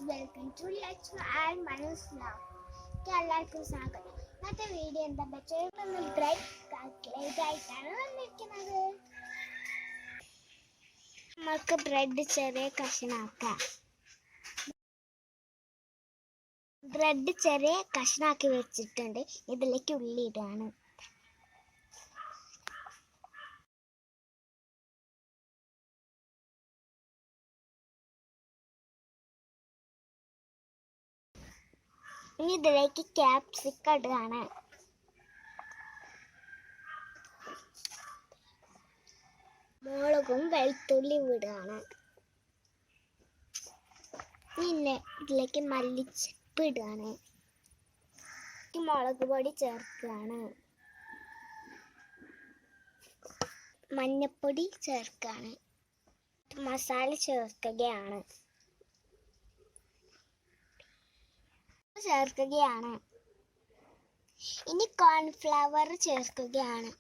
Welcome to lets and Manos vlog. എല്ലാവർക്കും സ്വാഗതം. ഇന്നത്തെ വീഡിയോ എന്താ വെച്ചാൽ ബ്രെഡ് കട്ട്ലേറ്റ് ആയിട്ടാണ് വന്നിരിക്കുന്നത്. നമുക്ക് ബ്രെഡ് ചെറിയ കഷ്ണാക്കാം. ബ്രെഡ് ചെറിയ കഷ്ണാക്കി വെച്ചിട്ടുണ്ട്. ഇതിലേക്ക് ഉള്ളി ഇടാണ്. ഇനി ഇതിലേക്ക് ക്യാപ്സിക്കം ഇടുകയാണ്. മുളകും വെളുത്തുള്ളി ഇടുകയാണ്. പിന്നെ ഇതിലേക്ക് മല്ലിച്ചപ്പ് ഇടുകയാണ്. മുളക് പൊടി ചേർക്കുകയാണ്. മഞ്ഞപ്പൊടി ചേർക്കുകയാണ്. മസാല ചേർക്കുകയാണ്. ഇനി കോൺഫ്ലവർ ചേർക്കുകയാണ്.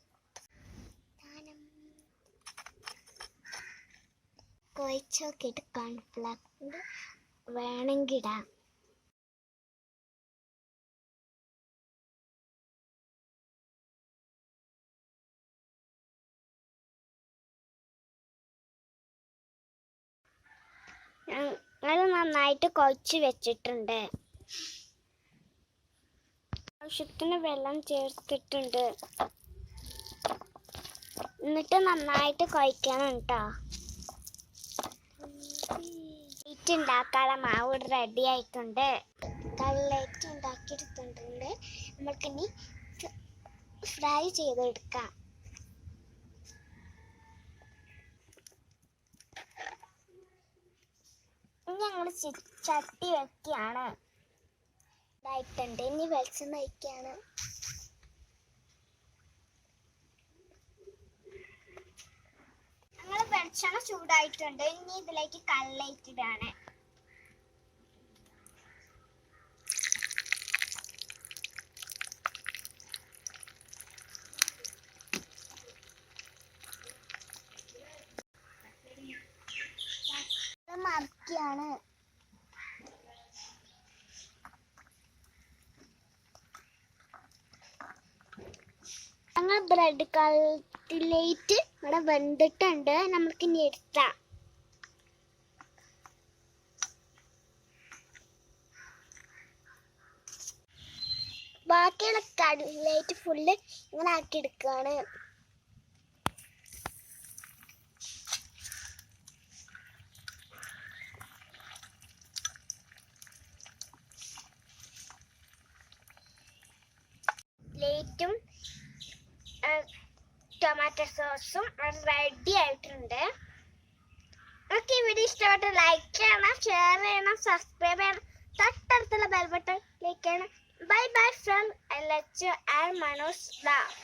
കുഴച്ചോക്കിയിട്ട് കോൺഫ്ലവർ വേണമെങ്കിൽ ഇടാം. അത് നന്നായിട്ട് കുഴച്ച് വെച്ചിട്ടുണ്ട്. ആവശ്യത്തിന് വെള്ളം ചേർത്തിട്ടുണ്ട്. എന്നിട്ട് നന്നായിട്ട് കുഴക്കണം കേട്ടോ. കട്ട്ലേറ്റ് ഉണ്ടാക്കാനുള്ള മാവ് റെഡി ആയിട്ടുണ്ട്. കട്ലേറ്റ് ഉണ്ടാക്കിയെടുത്തിട്ടുണ്ട്. നമുക്കിനി ഫ്രൈ ചെയ്തെടുക്കാം. ഞങ്ങൾ ചട്ടി വെക്കുകയാണ്. ഇതായിട്ടുണ്ട്. ഇനി വെളിച്ചെണ്ണ ഒഴിക്കുകയാണ്. ഞങ്ങൾ വെളിച്ചെണ്ണ ചൂടായിട്ടുണ്ട്. ഇനി ഇതിലേക്ക് കട്ലേറ്റ് ഇടാണ്. മറിക്കുകയാണ്. ഞങ്ങൾ ബ്രെഡ് കട്ലേറ്റ് ഇവിടെ വെന്തിട്ടുണ്ട്. നമുക്ക് ഇനി എടുക്കാം. ബാക്കിയുള്ള കട്ലേറ്റ് ഫുള്ള് ഇങ്ങനെ ആക്കി എടുക്കുകയാണ്. പ്ലേറ്റും ടൊമാറ്റോ സോസും റെഡി ആയിട്ടുണ്ട്. നമുക്ക് ഈ വീഡിയോ ഇഷ്ടപ്പെട്ട് ലൈക്ക് ചെയ്യണം, ഷെയർ ചെയ്യണം, സബ്സ്ക്രൈബ് ചെയ്യണം. തൊട്ടടുത്തുള്ള ബെൽ ബട്ടൺ ക്ലിക്ക് ചെയ്യണം. Bye bye from lets and Manos vlog.